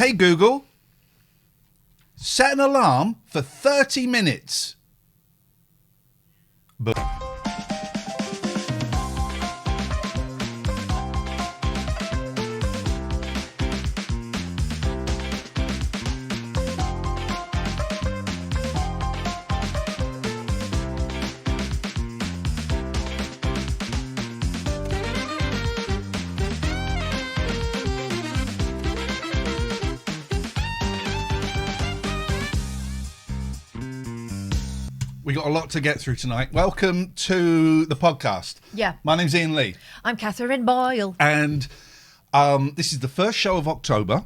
Hey Google, set an alarm for 30 minutes. We got a lot to get through tonight. Welcome to the podcast. Yeah. My name's Iain Lee. I'm Katherine Boyle. And this is the first show of October.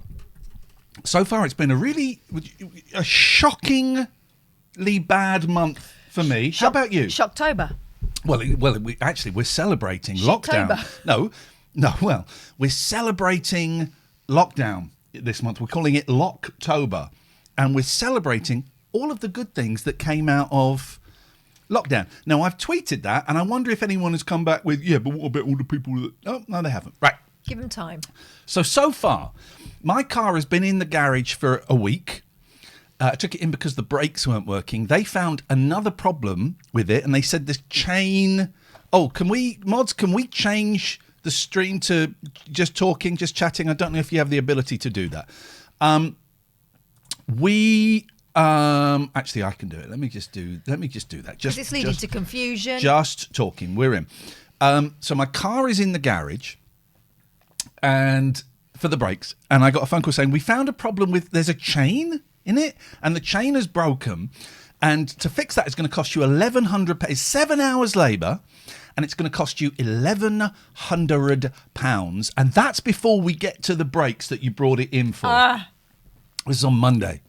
So far, it's been a shockingly bad month for me. How about you? Shocktober. Well, we're celebrating lockdown. No. We're celebrating lockdown this month. We're calling it Locktober. And we're celebrating all of the good things that came out of lockdown. Now, I've tweeted that, and I wonder if anyone has come back with, yeah, but what about all the people that... Oh, no, they haven't. Right. Give them time. So far, my car has been in the garage for a week. I took it in because the brakes weren't working. They found another problem with it, and they said this chain... Oh, can we change the stream to just talking, just chatting? I don't know if you have the ability to do that. Actually, I can do it. Let me just do that. Because it's leading to confusion. Just talking. We're in. So my car is in the garage, and for the brakes, and I got a phone call saying we found a problem with. There's a chain in it, and the chain is broken, and to fix that is going to cost you £1,100. It's 7 hours labour, and it's going to cost you £1,100, and that's before we get to the brakes that you brought it in for. This is on Monday.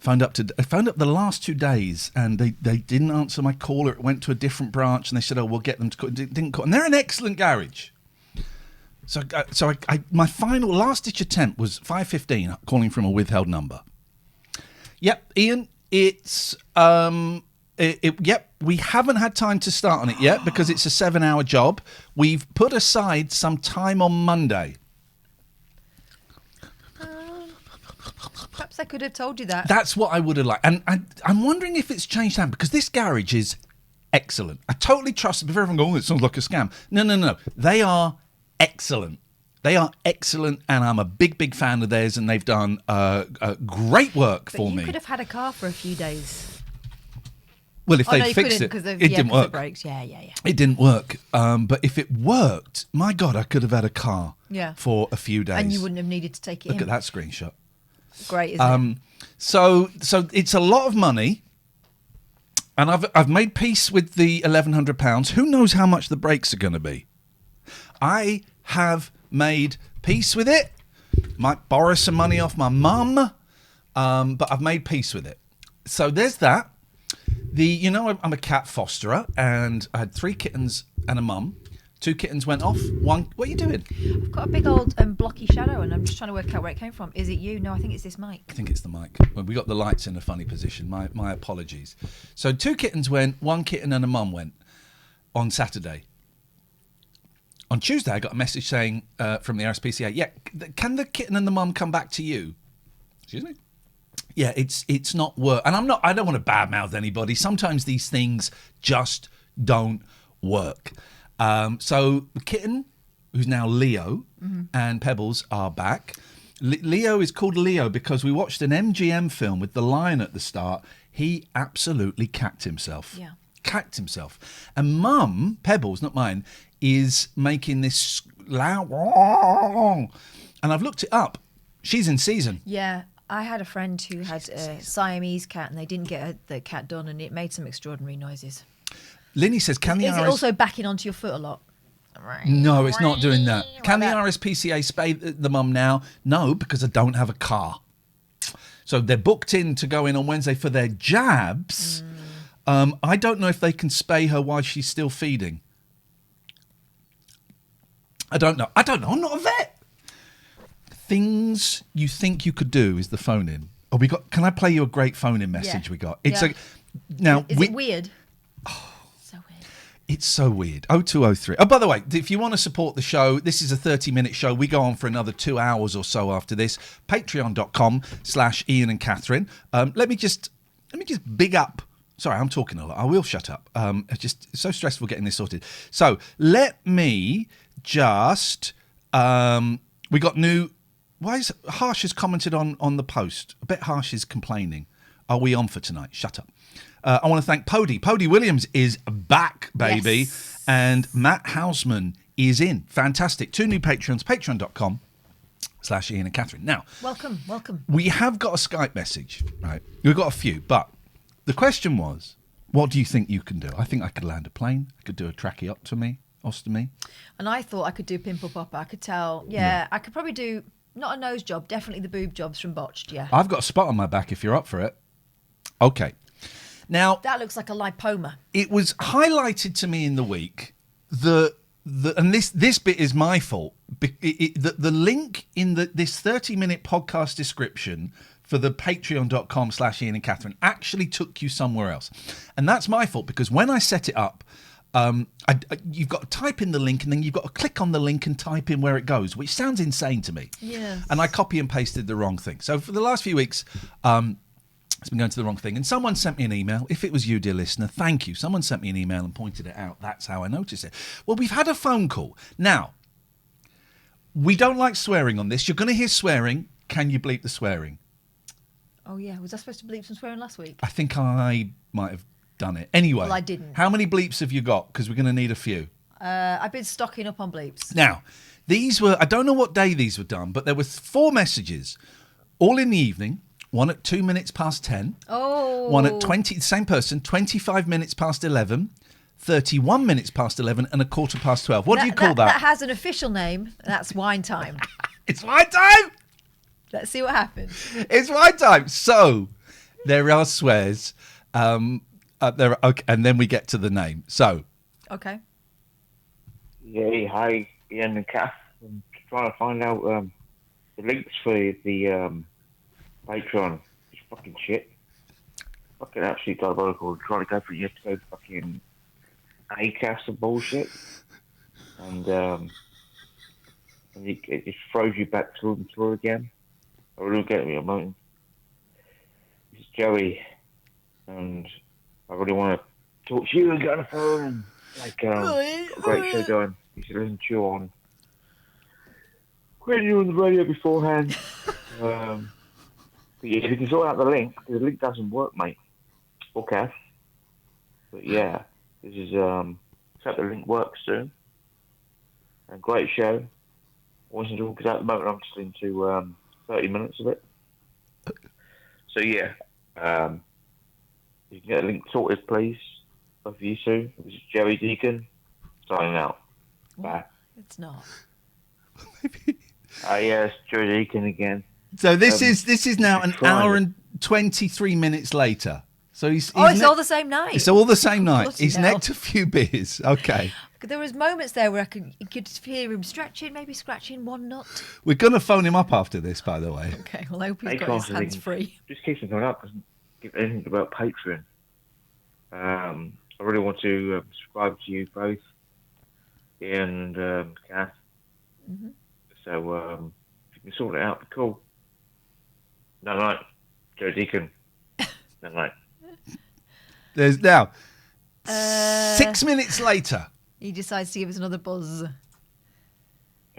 I phoned up the last 2 days, and they didn't answer my call, or it went to a different branch, and they said, "Oh, we'll get them to call." Didn't call, and they're an excellent garage. So my final last-ditch attempt was 5:15, calling from a withheld number. Yep, Iain, it's we haven't had time to start on it yet because it's a 7-hour job. We've put aside some time on Monday. Perhaps I could have told you that. That's what I would have liked. And I'm wondering if it's changed hand, because this garage is excellent. I totally trust it. Before everyone goes, oh, it sounds like a scam. No. They are excellent. And I'm a big fan of theirs, and they've done great work for me. You could have had a car for a few days. Well, if they fixed it, it didn't work. Brakes. Yeah. It didn't work. But if it worked, my God, I could have had a car for a few days. And you wouldn't have needed to take it in. Look at that screenshot. Great, isn't it? So it's a lot of money, and I've made peace with the £1,100. Who knows how much the brakes are going to be? I have made peace with it. Might borrow some money off my mum, but I've made peace with it. So there's that. I'm a cat fosterer, and I had 3 kittens and a mum. 2 kittens went off. One, what are you doing? I've got a big old blocky shadow, and I'm just trying to work out where it came from. Is it you? No, I think it's this mic. I think it's the mic. Well, we got the lights in a funny position. My apologies. So 2 kittens went, 1 kitten and a mum went on Saturday. On Tuesday, I got a message saying from the RSPCA, yeah, can the kitten and the mum come back to you? Excuse me? Yeah, it's not work. And I don't want to badmouth anybody. Sometimes these things just don't work. So the kitten, who's now Leo, and Pebbles are back. Leo is called Leo because we watched an MGM film with the lion at the start. He absolutely cacked himself. Yeah. Cacked himself. And Mum, Pebbles, not mine, is making this loud... And I've looked it up. She's in season. Yeah. I had a friend who had a Siamese cat, and they didn't get the cat done, and it made some extraordinary noises. Linny says, Is it also backing onto your foot a lot? No, it's not doing that. Can the RSPCA spay the mum now? No, because I don't have a car. So they're booked in to go in on Wednesday for their jabs. I don't know if they can spay her while she's still feeding. I don't know. I'm not a vet. Things you think you could do is the phone in. Oh, can I play you a great phone in message we got? It's Is it weird? Oh. So weird. It's so weird. 0203. Oh, by the way, if you want to support the show, this is a 30-minute show. We go on for another 2 hours or so after this. Patreon.com/Iain and Katherine. Let me just big up. Sorry, I'm talking a lot. I will shut up. It's just so stressful getting this sorted. So let me just. We got new. Why is Harsh has commented on the post? I bet Harsh is complaining. Are we on for tonight? Shut up. I want to thank Pody. Pody Williams is back, baby. Yes. And Matt Hausman is in. Fantastic. 2 new Patreons. Patreon.com/Iain and Katherine. Now, Welcome. we have got a Skype message, right? We've got a few, but the question was, what do you think you can do? I think I could land a plane. I could do a tracheotomy, ostomy. And I thought I could do pimple popper. I could tell. Yeah, I could probably do, not a nose job, definitely the boob jobs from Botched, yeah. I've got a spot on my back if you're up for it. Okay. Now, That looks like a lipoma. it was highlighted to me in the week and this bit is my fault. The link in this 30-minute podcast description for the patreon.com/Iain and Katherine actually took you somewhere else. And that's my fault because when I set it up, you've got to type in the link and then you've got to click on the link and type in where it goes, which sounds insane to me. Yes. And I copy and pasted the wrong thing. So for the last few weeks, it's been going to the wrong thing. And someone sent me an email. If it was you, dear listener, thank you. Someone sent me an email and pointed it out. That's how I noticed it. Well, we've had a phone call. Now, we don't like swearing on this. You're going to hear swearing. Can you bleep the swearing? Oh, yeah. Was I supposed to bleep some swearing last week? I think I might have done it. Anyway. Well, I didn't. How many bleeps have you got? Because we're going to need a few. I've been stocking up on bleeps. Now, these were, I don't know what day these were done, but there were 4 messages, all in the evening. One at 2 minutes past 10. Oh. One at 20, the same person, 25 minutes past 11, 31 minutes past 11, and a quarter past 12. What do you call that? That has an official name. That's wine time. It's wine time! Let's see what happens. It's wine time! So, there are swears. Okay, and then we get to the name. So. Okay. Yeah, hi, Iain and Kath. I'm trying to find out the links for the Patreon. It's fucking shit. Fucking absolutely diabolical. Trying to go for it, you have to go fucking ACAS and bullshit. And it just throws you back through and through again. I really get me a moment. This is Joey, and I really want to talk to you and get on the phone and a great show going. You should listen to you on. When you were on the radio beforehand. But yeah, if you can sort out the link, because the link doesn't work, mate. Okay. But yeah, this is hope the link works soon. A great show. Wasn't all because at the moment I'm just into 30 minutes of it. So yeah, you can get a link sorted, please. Love you soon. This is Jerry Deacon signing out. Bye. It's not. Yeah, it's Jerry Deacon again. So this is now an hour and 23 minutes later. So he's it's all the same night. It's all the same night. Bloody He's hell. necked a few beers. Okay. There was moments there where you could hear him stretching, maybe scratching one nut. We're going to phone him up after this, by the way. Okay, well, I hope he's Hey, got his Carl, hands free. Just keeps on coming up. Doesn't give anything about Patreon. I really want to subscribe to you both, Iain and Kath. Mm-hmm. So if you can sort it out, be cool. No night, Joe Deacon. No night. There's now 6 minutes later. He decides to give us another buzz.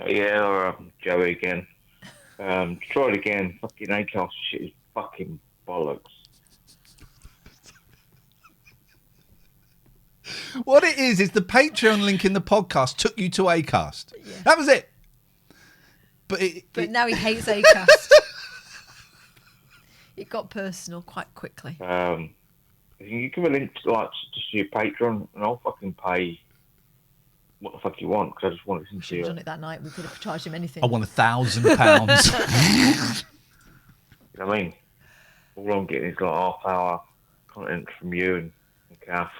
Yeah, or Joey again. Try it again. Fucking Acast shit is fucking bollocks. What it is the Patreon link in the podcast took you to Acast. Yeah. That was it. But Now he hates Acast. It got personal quite quickly. If you give a link to just your Patreon, and I'll fucking pay what the fuck you want, because I just want to listen to Should you. have done it that night. We could have charged him anything. I want £1,000. You know what I mean? All I'm getting is like half-hour content from you and Kath.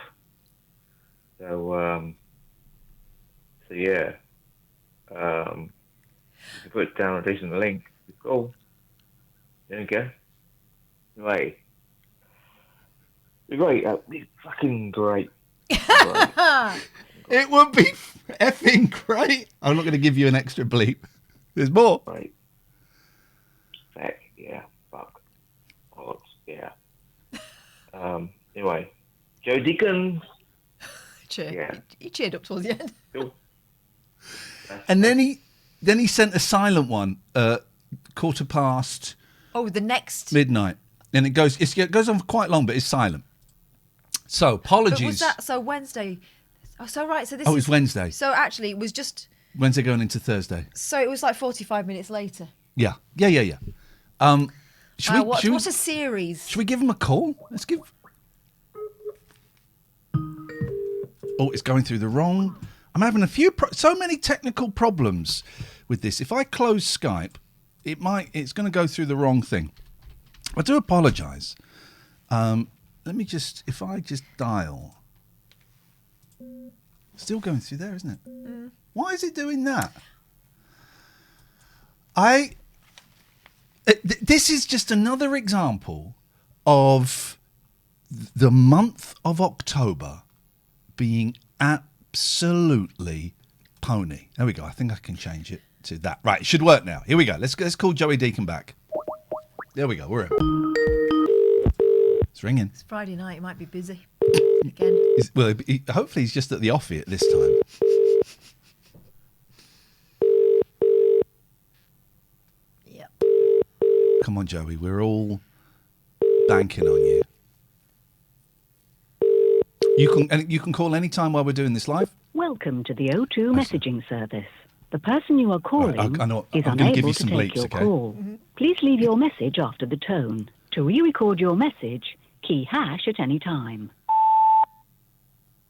So yeah. If you put down a decent link, it's cool. There you go. Right. Great. It's fucking great. Right. It would be effing great. I'm not going to give you an extra bleep. There's more. Right. Feck, yeah. Fuck. Bollocks, yeah. Anyway. Joe Deacon. Yeah. He cheered up towards the end. Cool. And then he sent a silent one at 1:15 Oh, the next. midnight. And it goes on for quite long, but it's silent. So, apologies. But was that so Wednesday? Oh, so right. So this. It's Wednesday. So actually, it was just. Wednesday going into Thursday. So it was like 45 minutes later. Yeah. What a series. Should we give him a call? Let's give. Oh, it's going through the wrong. I'm having so many technical problems with this. If I close Skype, it's going to go through the wrong thing. I do apologise. If I just dial. Still going through there, isn't it? Mm. Why is it doing that? This is just another example of the month of October being absolutely pony. There we go. I think I can change it to that. Right, it should work now. Here we go. Let's call Joey Deacon back. There we go. We're in. It's ringing. It's Friday night. He might be busy again. Hopefully he's just at the office at this time. Yep. Come on, Joey. We're all banking on you. You can call any time while we're doing this live. Welcome to the O2 messaging service. The person you are calling is I'm unable give you to some take bleeps, your okay? call. Mm-hmm. Please leave your message after the tone. To re-record your message, key # at any time.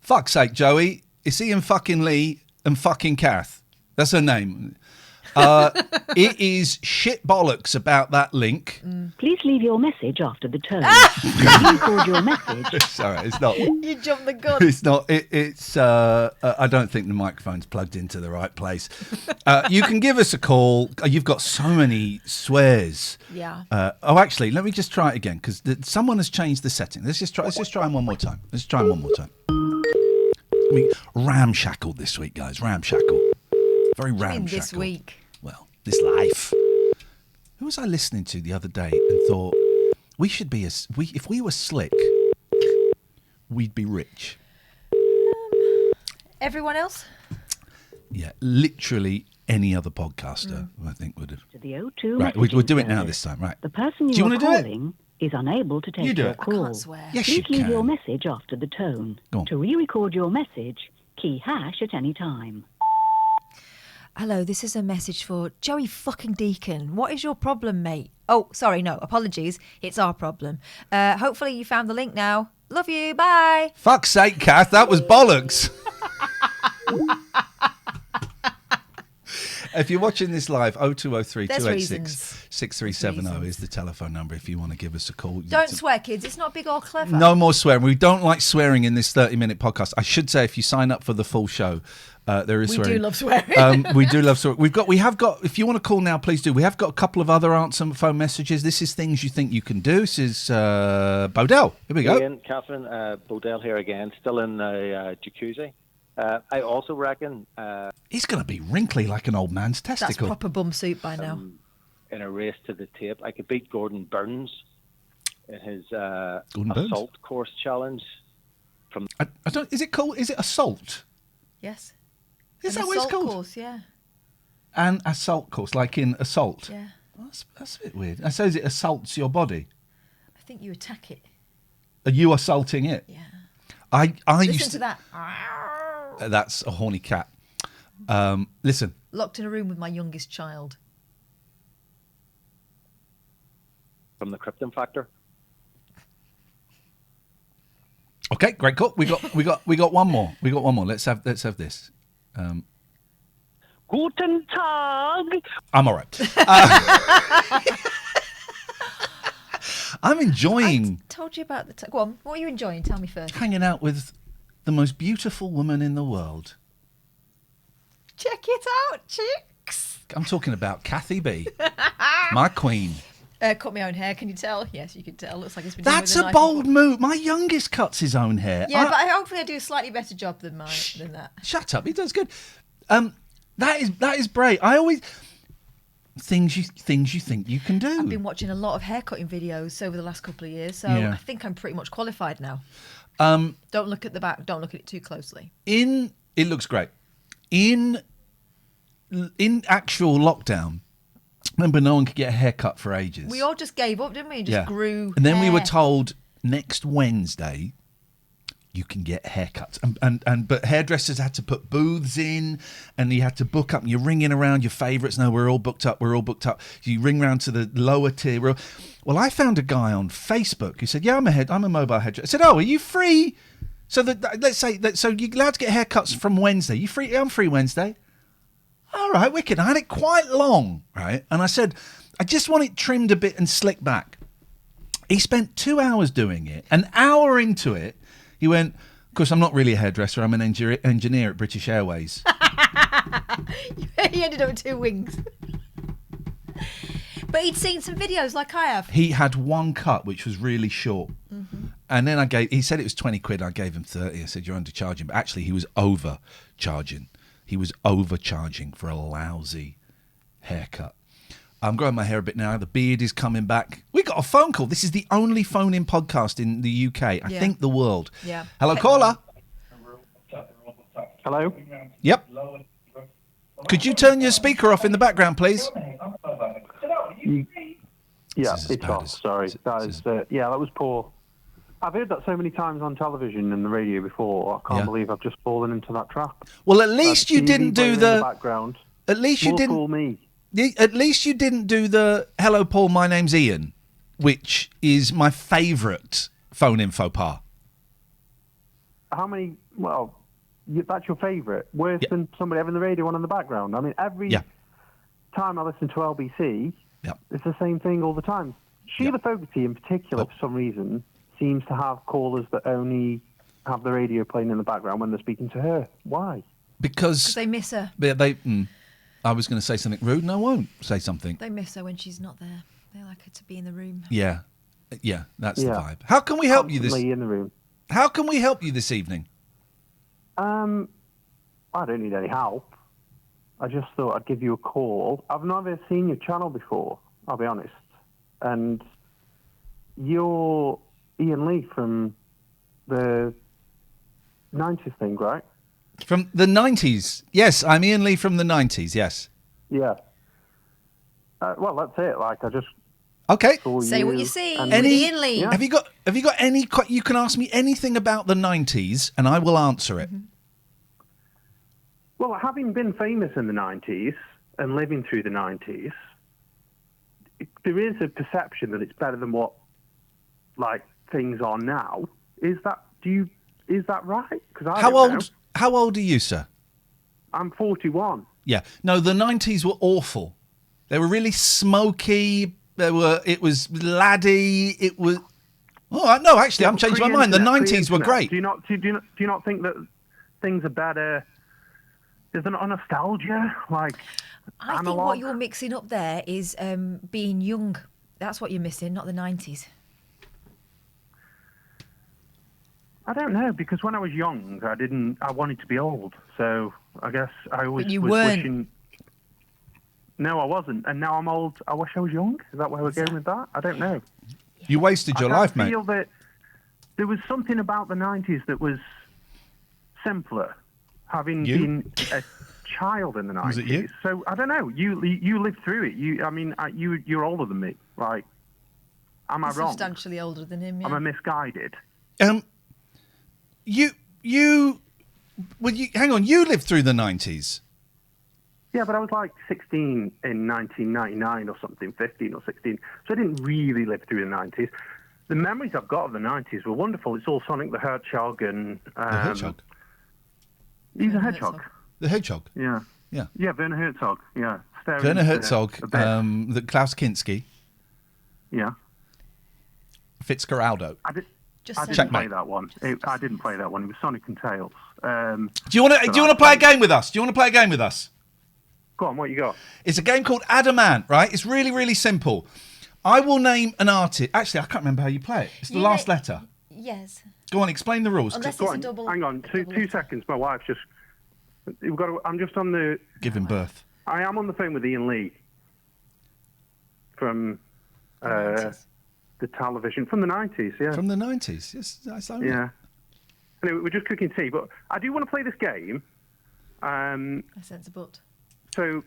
Fuck's sake, Joey. It's Iain fucking Lee and fucking Kath. That's her name. It is shit bollocks about that link. Please leave your message after the tone. To re-record your message. Sorry, it's not. You jumped the gun. It's not. It's. I don't think the microphone's plugged into the right place. You can give us a call. You've got so many swears. Yeah. Actually, let me just try it again because someone has changed the setting. Let's just try them one more time. I mean, ramshackle this week, guys. Ramshackle. Very ramshackle. This week. Well, this life. Who was I listening to the other day and thought we should be if we were slick, we'd be rich. Everyone else? Yeah, literally any other podcaster, I think would have. To the O2 right, we'll do it now this time. Right. The person you are calling is unable to take your call. I can't swear. Yes, Please you leave can. your message after the tone. Go on. To re-record your message, key # at any time. Hello, this is a message for Joey fucking Deacon. What is your problem, mate? Oh, sorry, no, apologies. It's our problem. Hopefully you found the link now. Love you, bye. Fuck's sake, Kath, that was bollocks. If you're watching this live, 0203 286 6370 is the telephone number if you want to give us a call. Don't swear, kids. It's not big or clever. No more swearing. We don't like swearing in this 30-minute podcast. I should say if you sign up for the full show, there is swearing. We do love swearing. We do love swearing. We have got, if you want to call now, please do. We have got a couple of other answer phone messages. This is things you think you can do. This is Bodell. Here we go. Iain, Katherine, Bodell here again, still in the jacuzzi. I also reckon... he's going to be wrinkly like an old man's That's testicle. proper bum soup by now. In a race to the tape, I could beat Gordon Burns in his assault course challenge. I don't. Is it called? Is it assault? Yes. Is An that what it's assault called? Course, yeah. An assault course, like in assault. Yeah. Well, that's a bit weird. I suppose it assaults your body. I think you attack it. Are you assaulting it? Yeah. I Listen used to that. That's a horny cat. Listen. Locked in a room with my youngest child. From the Krypton Factor. Okay, great call. We got one more. We got one more. Let's have this. Guten Tag. I'm all right. I'm enjoying. I told you about the. Go on. What are you enjoying? Tell me first. Hanging out with the most beautiful woman in the world. Check it out, chicks. I'm talking about Kathy B, my queen. Cut my own hair. Can you tell? Yes, you can tell. Looks like it's been. That's done with a knife bold before. move. My youngest cuts his own hair. Yeah, but hopefully I do a slightly better job than that. Shut up. He does good. That is great. I always things you think you can do. I've been watching a lot of haircutting videos over the last couple of years, so Yeah. I think I'm pretty much qualified now. Don't look at the back. Don't look at it too closely. It looks great. In actual lockdown, remember no one could get a haircut for ages. We all just gave up, didn't we? And just grew. And then we were hair. told next Wednesday you can get haircuts, but hairdressers had to put booths in, and you had to book up. And you're ringing around your favourites. No, we're all booked up. You ring round to the lower tier. Well, I found a guy on Facebook who said, "Yeah, I'm a mobile hairdresser." I said, "Oh, are you free?" So let's say that. So you're allowed to get haircuts from Wednesday. You free? Yeah, I'm free Wednesday. All right, wicked. I had it quite long, right? And I said, I just want it trimmed a bit and slicked back. He spent 2 hours doing it. An hour into it, he went, of course, I'm not really a hairdresser. I'm an engineer at British Airways. He ended up with 2 wings. But he'd seen some videos like I have. He had one cut, which was really short. Mm-hmm. And then he said it was 20 quid. I gave him 30. I said, you're undercharging. But actually, he was overcharging. He was overcharging for a lousy haircut. I'm growing my hair a bit now. The beard is coming back. We got a phone call. This is the only phone-in podcast in the UK, I think the world. Yeah. Hello, caller. Hello? Yep. Could you turn your speaker off in the background, please? Yeah, This is as it's bad off. as- Sorry. That was poor. I've heard that so many times on television and the radio before. I can't believe I've just fallen into that trap. Well, at least you didn't do in the the. background. At least you More didn't. fool me. At least you didn't do the "Hello, Paul. My name's Iain," which is my favourite phone-in faux pas. How many? Well, that's your favourite. Worse than somebody having the radio on in the background. I mean, every time I listen to LBC, it's the same thing all the time. Sheila Fogarty, in particular, for some reason, seems to have callers that only have the radio playing in the background when they're speaking to her. Why? Because they miss her. I was going to say something rude, and I won't say something. They miss her when she's not there. They like her to be in the room. Yeah, that's the vibe. How can we help you this? In the room. How can we help you this evening? I don't need any help. I just thought I'd give you a call. I've never seen your channel before, I'll be honest. And you're Iain Lee from the 90s thing, right? From the 90s. Yes, I'm Iain Lee from the 90s, yes. Yeah. Well, that's it. Like, I just... Okay. Say what you see. and- With Iain Lee. Have you got any... You can ask me anything about the 90s, and I will answer it. Well, having been famous in the 90s and living through the 90s, there is a perception that it's better than what, like, things are now. Is that right? Because How old are you, sir? I'm 41. Yeah. No, the 90s were awful. They were really smoky. It was laddie. It was... Oh, no, actually, I'm changing my mind. The 90s were great. Do you not think that things are better? Is there not a nostalgia? Like, I think what you're mixing up there is being young. That's what you're missing, not the 90s. I don't know, because when I was young, I wanted to be old. So I guess I always But you was weren't. wishing... No, I wasn't. And now I'm old. I wish I was young. Is that where we're going with that? I don't know. You wasted your life, mate. I feel that there was something about the 90s that was simpler, having been a child in the 90s. Was it you? So, I don't know. You lived through it. You're older than me. Like, am I wrong? Substantially older than him, yeah. Am I misguided? Hang on, you lived through the 90s. Yeah, but I was like 16 in 1999 or something, 15 or 16. So I didn't really live through the 90s. The memories I've got of the 90s were wonderful. It's all Sonic the Hedgehog and... The Hedgehog? He's a hedgehog. The Hedgehog? Yeah. Yeah. Yeah, Werner Herzog. Yeah. Werner Herzog, the Klaus Kinski, Yeah. Fitzgeraldo. I didn't Checkmate. play that one. I didn't play that one. It was Sonic and Tails. Do you want to play a game with us? Go on, what you got? It's a game called Adamant, right? It's really, really simple. I will name an artist. Actually, I can't remember how you play it. It's the last letter. Yes. Go on, explain the rules. Unless Go it's on, a double. hang on, two seconds. My wife's just. I'm just on the. Giving birth. I am on the phone with Iain Lee from the television from the 90s. Yeah. From the 90s. Yes, that's only. Yeah. Anyway, we're just cooking tea, but I do want to play this game. I sense a but. So,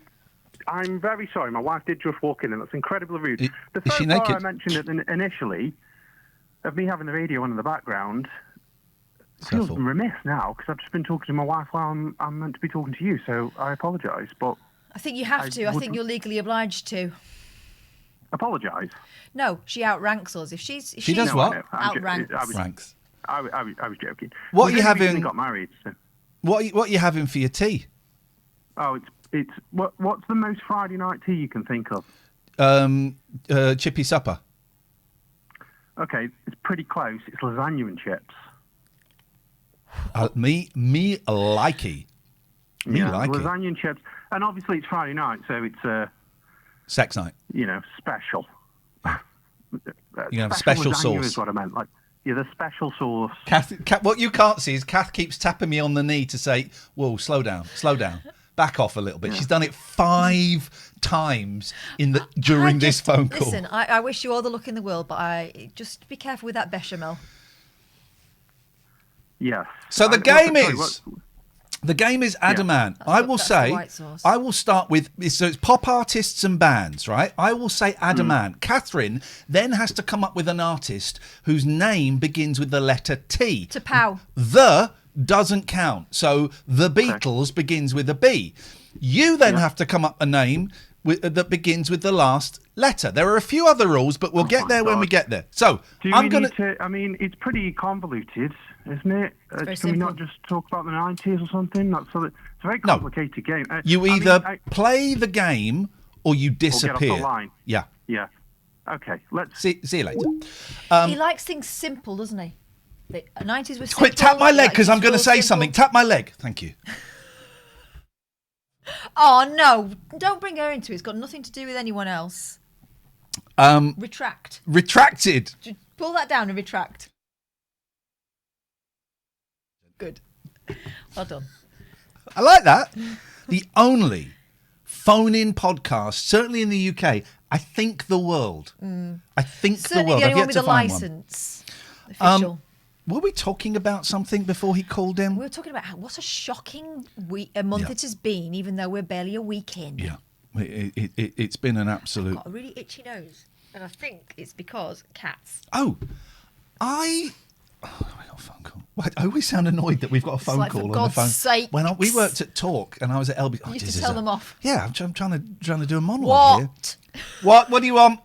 I'm very sorry. My wife did just walk in, and that's incredibly rude. The Is she first part naked? I mentioned initially of me having the radio on in the background. I feel remiss now because I've just been talking to my wife while I'm meant to be talking to you, so I apologise. But I think you have to. I think you're legally obliged to. Apologise? No, she outranks us. If She does what? Outranks. Ranks. I was joking. What are you having? Recently got married. So. What are you having for your tea? Oh, it's what's the most Friday night tea you can think of? Chippy supper. Okay, it's pretty close. It's lasagna and chips. Me likey. Me Yeah, likey. lasagna and chips, and obviously it's Friday night, so it's Sex night. Special. You have special lasagna sauce. Is what I meant. Like, yeah, the special sauce. Kath, what you can't see is Kath keeps tapping me on the knee to say, "Whoa, slow down, back off a little bit." Yeah. She's done it 5 times during this phone call. Listen, I wish you all the luck in the world, but just be careful with that bechamel. Yes. So the game is Adamant. Yeah. I will start with, so it's pop artists and bands, right? I will say Adamant. Katherine then has to come up with an artist whose name begins with the letter T. To pow. The doesn't count. So the Beatles begins with a B. You then have to come up a name that begins with the last letter. There are a few other rules, but we'll get there when we get there. So I mean, it's pretty convoluted, isn't it? Can we not just talk about the 90s or something? It's a very complicated game. You either play the game or you disappear. Or get off the line. Yeah. Yeah. Okay, let's see you later. He likes things simple, doesn't he? The 90s were simple. Quick, tap my leg because I'm going to say something. Tap my leg. Thank you. Oh, no. Don't bring her into it. It's got nothing to do with anyone else. Retract. Retracted. Pull that down and retract. Good. Well done. I like that. The only phone-in podcast, certainly in the UK, I think the world. I think certainly the world. The only I've one yet with to a find licence. one. Official. Were we talking about something before he called in? We were talking about what a shocking month it has been, even though we're barely a week in. Yeah. It's been an absolute... I've got a really itchy nose, and I think it's because cats. Oh, I got a phone call. I always sound annoyed that we've got a phone call on the phone. For God's sake. When we worked at Talk and I was at LB... You used to tell them off. Yeah, I'm trying to do a monologue here. What? What do you want?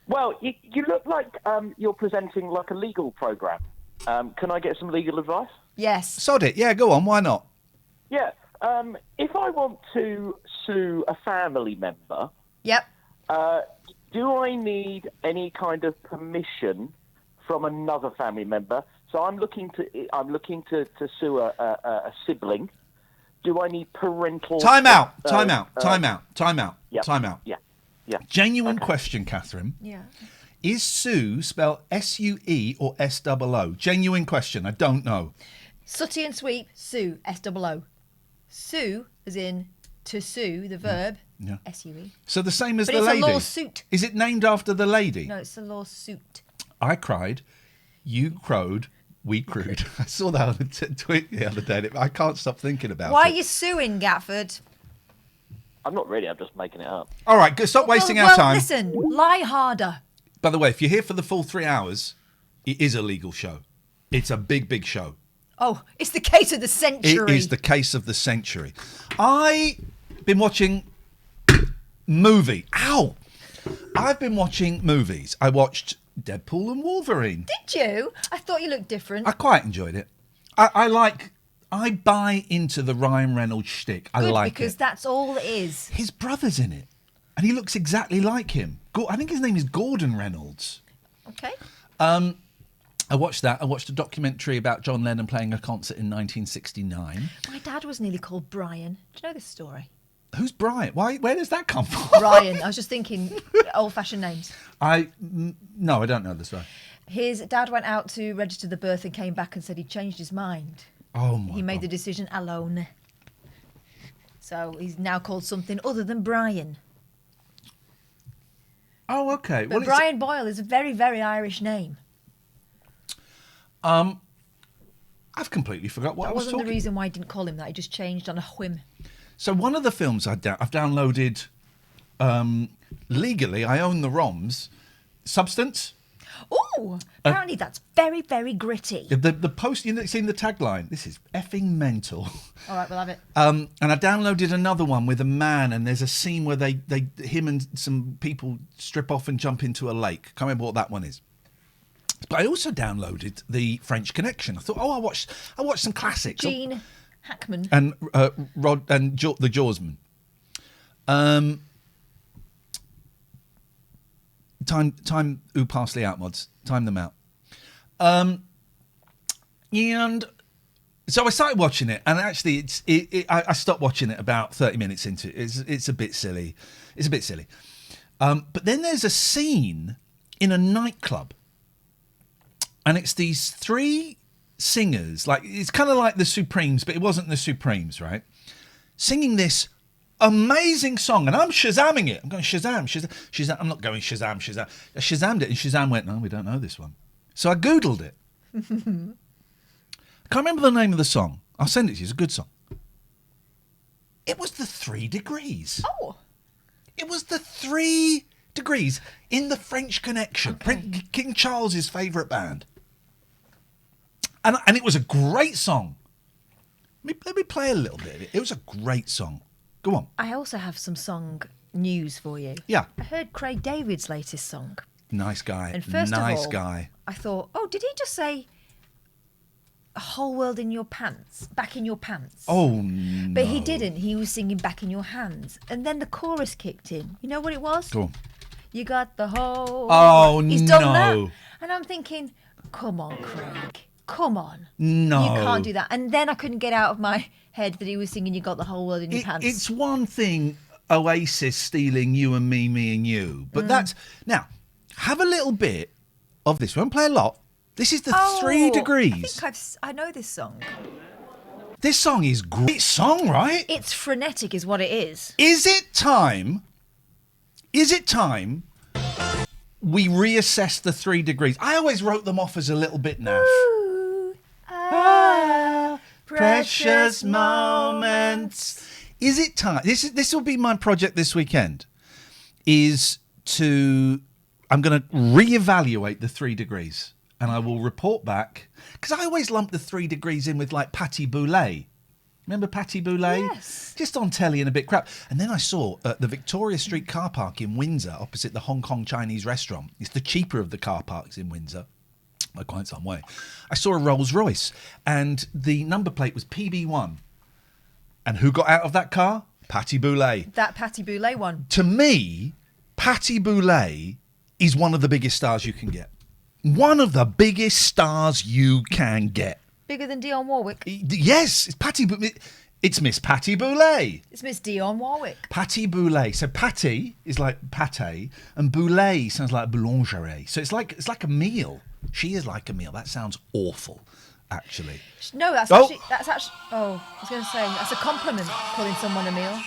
Well, you look like you're presenting like a legal programme. Can I get some legal advice? Yes. Sod it. Yeah, go on. Why not? Yeah. If I want to sue a family member... Yep. Do I need any kind of permission from another family member? So I'm looking to sue a sibling. Do I need parental... Time out. Yeah. Genuine question, Katherine. Yeah. Is Sue spelled S-U-E or S-O-O? Genuine question. I don't know. Sooty and sweep, sue, S-O-O. Sue, as in to sue, the verb, S-U-E. So the same as but the lady? But it's a lawsuit. Is it named after the lady? No, it's a lawsuit. I cried, you crowed, we crewed. I saw that on a tweet the other day. I can't stop thinking about it. Why are you suing, Gatford? I'm not really. I'm just making it up. All right, stop wasting our time. Listen, lie harder. By the way, if you're here for the full 3 hours, it is a legal show. It's a big, big show. Oh, it's the case of the century. It is the case of the century. I've been watching I've been watching movies. I watched Deadpool and Wolverine. Did you? I thought you looked different. I quite enjoyed it. I buy into the Ryan Reynolds shtick. I like it. Because that's all it is. His brother's in it. And he looks exactly like him. I think his name is Gordon Reynolds. Okay. I watched that. I watched a documentary about John Lennon playing a concert in 1969. My dad was nearly called Brian. Do you know this story? Who's Brian? Where does that come from? Brian. I was just thinking old-fashioned names. No, I don't know this one. His dad went out to register the birth and came back and said he changed his mind. Oh, my He made God. the decision alone. So he's now called something other than Brian. Oh, okay. But Brian Boyle is a very, very Irish name. I've completely forgot what That I was wasn't talking. the reason why he didn't call him that. He just changed on a whim. So one of the films I've downloaded legally, I own the ROMs, Substance. Oh, apparently that's very, very gritty. The post, you've seen the tagline, this is effing mental. All right, we'll have it. And I downloaded another one with a man, and there's a scene where him and some people strip off and jump into a lake. Can't remember what that one is. But I also downloaded the French Connection. I thought, I watched some classics. Gene Hackman. And Rod and the Jawsman. Time who parsley out mods. Time them out. And so I started watching it, and actually, I stopped watching it about 30 minutes into it. It's a bit silly. It's a bit silly. But then there's a scene in a nightclub, and it's these three singers, like it's kind of like the Supremes, but it wasn't the Supremes, right? Singing this amazing song, and I'm Shazamming it. I'm going Shazam. I'm not going Shazam. I Shazammed it, and Shazam went, no, we don't know this one. So I Googled it. I can't remember the name of the song. I'll send it to you. It's a good song. It was the 3 Degrees. Oh. It was the 3 Degrees in the French Connection. Okay. King Charles's favourite band. And it was a great song. Let me play a little bit of it. It was a great song. Go on. I also have some song news for you. Yeah. I heard Craig David's latest song. Nice guy. And first nice of all, guy. I thought, did he just say a whole world in your pants, back in your pants? Oh, no. But he didn't. He was singing back in your hands. And then the chorus kicked in. You know what it was? Go on. You got the whole... Oh, He's done no. that. And I'm thinking, come on, Craig. Come on. No. You can't do that. And then I couldn't get out of my head that he was singing You Got the Whole World in Your Pants. It's one thing, Oasis stealing You and Me, Me and You. But that's... Now, have a little bit of this. We won't play a lot. This is the 3 Degrees. I think I know this song. This song is great song, right? It's frenetic is what it is. Is it time we reassess the 3 Degrees? I always wrote them off as a little bit naff. Ooh, Precious moments. Is it time? This will be my project this weekend. I'm going to reevaluate the 3 Degrees, and I will report back, because I always lump the 3 Degrees in with like Patti Boulay. Remember Patti Boulay? Yes. Just on telly and a bit crap. And then I saw the Victoria Street car park in Windsor, opposite the Hong Kong Chinese restaurant. It's the cheaper of the car parks in Windsor, by quite some way. I saw a Rolls Royce, and the number plate was PB1. And who got out of that car? Patti Boulay. That Patti Boulay one. To me, Patti Boulay is one of the biggest stars you can get. One of the biggest stars you can get. Bigger than Dionne Warwick. Yes, it's Miss Patti Boulay. It's Miss Dionne Warwick. Patti Boulay. So Patti is like pate, and Boulay sounds like boulangerie. So it's like a meal. She is like a meal. That sounds awful, actually. No, that's actually. Oh, I was going to say that's a compliment. Calling someone a meal.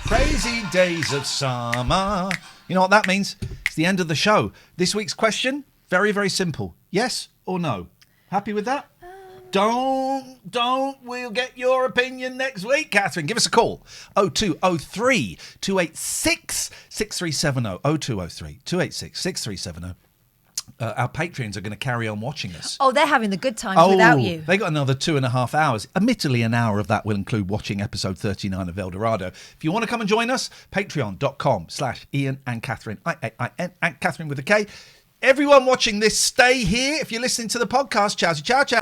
Crazy days of summer. You know what that means? It's the end of the show. This week's question, very, very simple. Yes or no? Happy with that? Don't. We'll get your opinion next week, Katherine. Give us a call. 0203 286 6370. 0203 286 6370. Our Patreons are going to carry on watching us. Oh, they're having the good times without you. They got another 2.5 hours. Admittedly, an hour of that will include watching episode 39 of Eldorado. If you want to come and join us, patreon.com/Iain and Katherine. IAIN and Katherine with a K. Everyone watching this, stay here. If you're listening to the podcast, ciao, ciao, ciao.